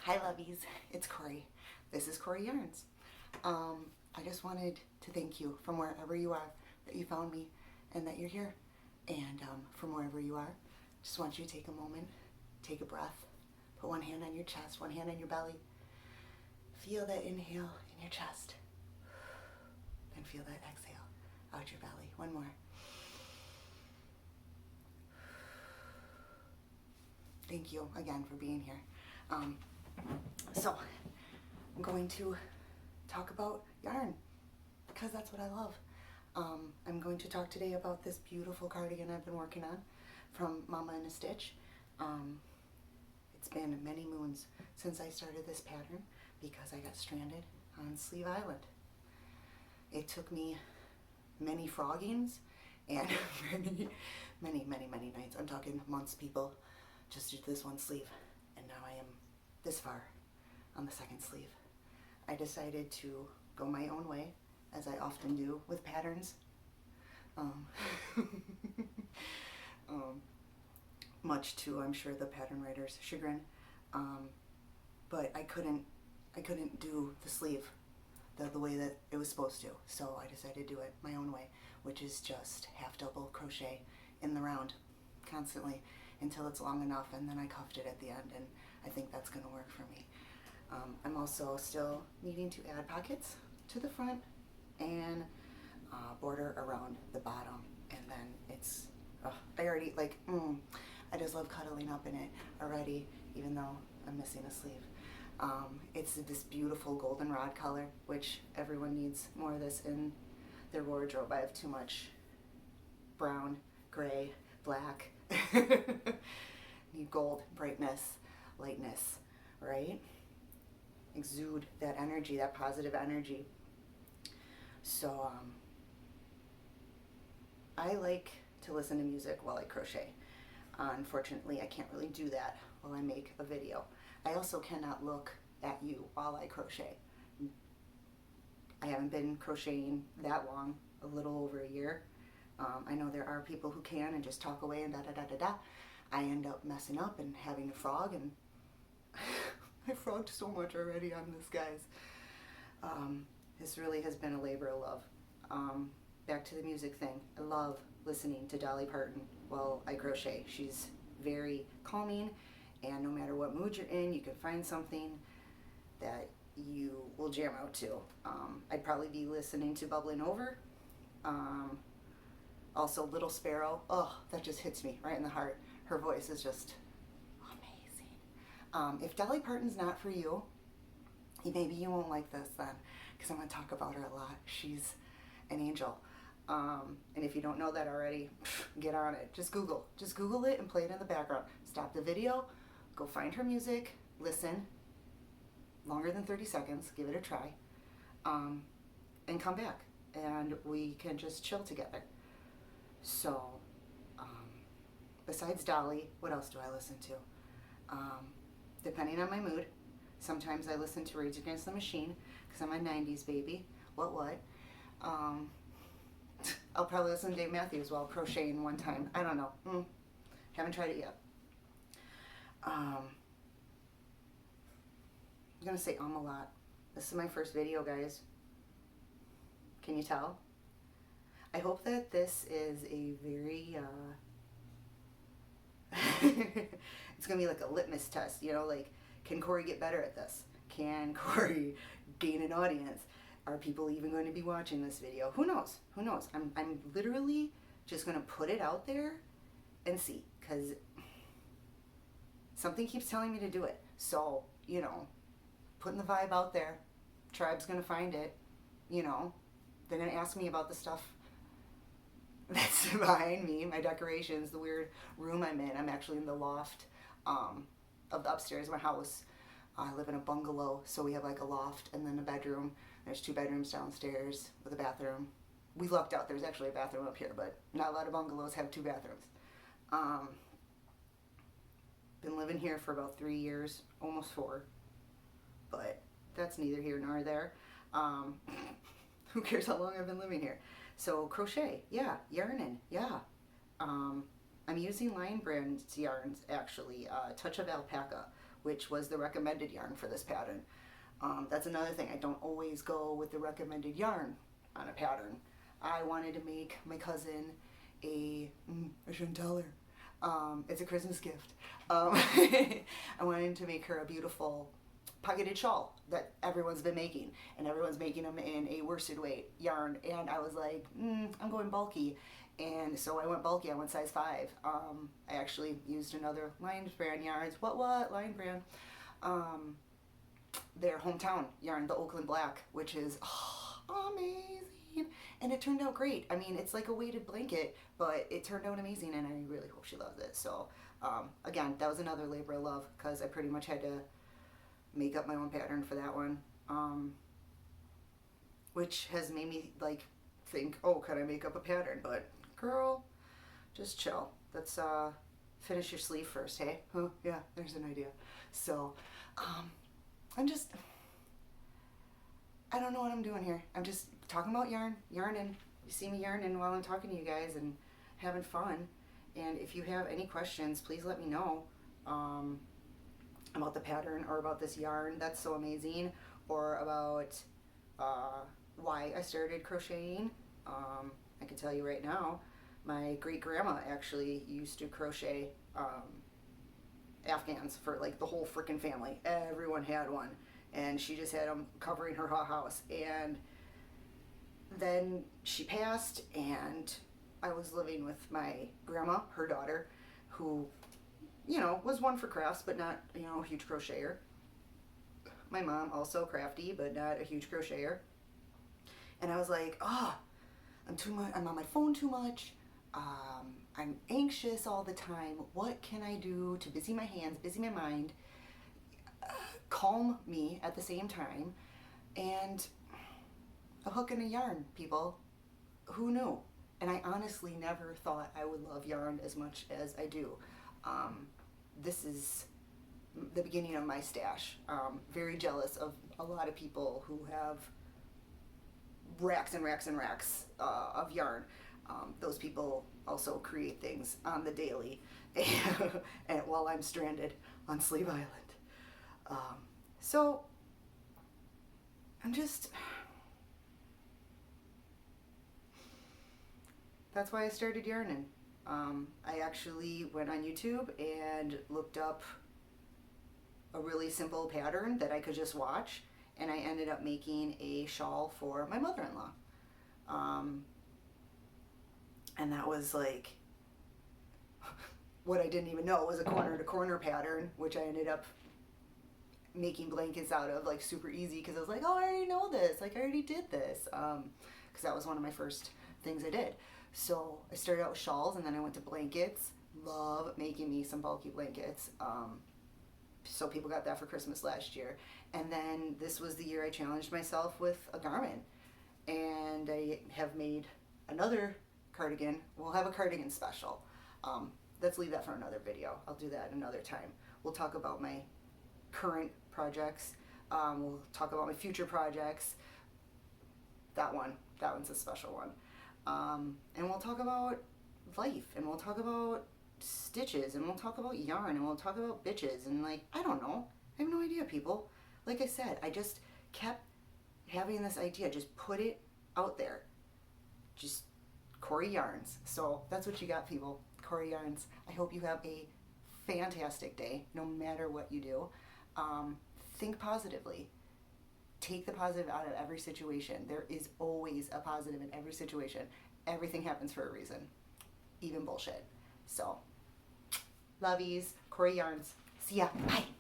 Hi lovies, it's Corri. This is Corri Yarns. I just wanted to thank you from wherever you are that you found me and that you're here. And from wherever you are, just want you to take a moment, take a breath, put one hand on your chest, one hand on your belly. Feel that inhale in your chest. Then feel that exhale out your belly. One more. Thank you again for being here. So I'm going to talk about yarn because that's what I love. I'm going to talk today about this beautiful cardigan I've been working on from Mama in a Stitch. It's been many moons since I started this pattern because I got stranded on Sleeve Island. It took me many froggings and many nights. I'm talking months, people, just to do this one sleeve. And now I am this far on the second sleeve. I decided to go my own way, as I often do with patterns. Much to, I'm sure, the pattern writer's chagrin. But I couldn't do the sleeve the way that it was supposed to. So I decided to do it my own way, which is just half double crochet in the round constantly until it's long enough, and then I cuffed it at the end, and I think that's going to work for me. I'm also still needing to add pockets to the front and border around the bottom, and then it's, I already, like, I just love cuddling up in it already, even though I'm missing a sleeve. It's this beautiful goldenrod color, which everyone needs more of this in their wardrobe. I have too much brown, gray, black. Need gold, brightness, lightness, right? Exude that energy, that positive energy. So I like to listen to music while I crochet. Unfortunately, I can't really do that while I make a video. I also cannot look at you while I crochet. I haven't been crocheting that long, a little over a year. I know there are people who can and just talk away and da-da-da-da-da. I end up messing up and having to frog, and I frogged so much already on this, guys. This really has been a labor of love. Back to the music thing. I love listening to Dolly Parton while I crochet. She's very calming, and no matter what mood you're in, you can find something that you will jam out to. I'd probably be listening to Bubbling Over. Also, Little Sparrow. Oh, that just hits me right in the heart. Her voice is just amazing. If Dolly Parton's not for you, maybe you won't like this then, because I'm going to talk about her a lot. She's an angel. And if you don't know that already, get on it. Just Google it and play it in the background. Stop the video, go find her music, listen, longer than 30 seconds, give it a try, and come back, and we can just chill together. So, besides Dolly, what else do I listen to? Depending on my mood, sometimes I listen to Rage Against the Machine, because I'm a 90s baby. What? I'll probably listen to Dave Matthews while crocheting one time. I don't know. Haven't tried it yet. I'm going to say a lot. This is my first video, guys. Can you tell? I hope that this is a very, it's going to be like a litmus test, you know, like, can Corri get better at this? Can Corri gain an audience? Are people even going to be watching this video? Who knows? Who knows? I'm literally just going to put it out there and see, because something keeps telling me to do it. So, you know, putting the vibe out there, tribe's going to find it, you know. They're going to ask me about the stuff that's behind me, my decorations, the weird room I'm in. I'm actually in the loft of the upstairs of my house. I live in a bungalow, so we have like a loft and then a bedroom. There's 2 bedrooms downstairs with a bathroom. We lucked out. There's actually a bathroom up here, but not a lot of bungalows have 2 bathrooms. Been living here for about 3 years, almost 4, but that's neither here nor there. Who cares how long I've been living here? So crochet, yeah, yarning, yeah. I'm using Lion Brand yarns, actually, Touch of Alpaca, which was the recommended yarn for this pattern. That's another thing. I don't always go with the recommended yarn on a pattern. I wanted to make my cousin I shouldn't tell her. It's a Christmas gift. I wanted to make her a beautiful pocketed shawl that everyone's been making, and everyone's making them in a worsted weight yarn, and I was like, I'm going bulky, and so I went bulky. I went size 5. I actually used another Lions brand yarns. What Lion brand? Their hometown yarn, the Oakland Black, which is amazing, and it turned out great. I mean, it's like a weighted blanket, but it turned out amazing, and I really hope she loves it. So again, that was another labor of love, because I pretty much had to make up my own pattern for that one, which has made me like think, oh, could I make up a pattern? But girl, just chill. Let's finish your sleeve first, hey? Huh? Yeah, there's an idea. So I don't know what I'm doing here. I'm just talking about yarning. You see me yarning while I'm talking to you guys and having fun. And if you have any questions, please let me know about the pattern, or about this yarn that's so amazing, or about why I started crocheting. I can tell you right now, my great grandma actually used to crochet Afghans for like the whole freaking family. Everyone had one, and she just had them covering her hot house. And then she passed, and I was living with my grandma, her daughter, who, you know, was one for crafts, but not, you know, a huge crocheter. My mom, also crafty, but not a huge crocheter. And I was like, I'm on my phone too much. I'm anxious all the time. What can I do to busy my hands, busy my mind, calm me at the same time? And a hook and a yarn, people. Who knew? And I honestly never thought I would love yarn as much as I do. This is the beginning of my stash. Very jealous of a lot of people who have racks and racks and racks of yarn. Those people also create things on the daily and while I'm stranded on Slave Island. So that's why I started yarning. I actually went on YouTube and looked up a really simple pattern that I could just watch, and I ended up making a shawl for my mother-in-law. And that was like what I didn't even know was a corner to corner pattern, which I ended up making blankets out of, like super easy, because I was like, oh, I already know this, like I already did this, because that was one of my first things I did. So I started out with shawls, and then I went to blankets. Love making me some bulky blankets. So people got that for Christmas last year. And then this was the year I challenged myself with a garment. And I have made another cardigan. We'll have a cardigan special. Let's leave that for another video. I'll do that another time. We'll talk about my current projects. We'll talk about my future projects. That one's a special one. And we'll talk about life, and we'll talk about stitches, and we'll talk about yarn, and we'll talk about bitches, and like, I don't know. I have no idea, people. Like I said, I just kept having this idea, just put it out there. Just Corri yarns. So that's what you got, people. Corri yarns. I hope you have a fantastic day, no matter what you do. Think positively. Take the positive out of every situation. There is always a positive in every situation. Everything happens for a reason, even bullshit. So, lovies, Corri yarns. See ya. Bye.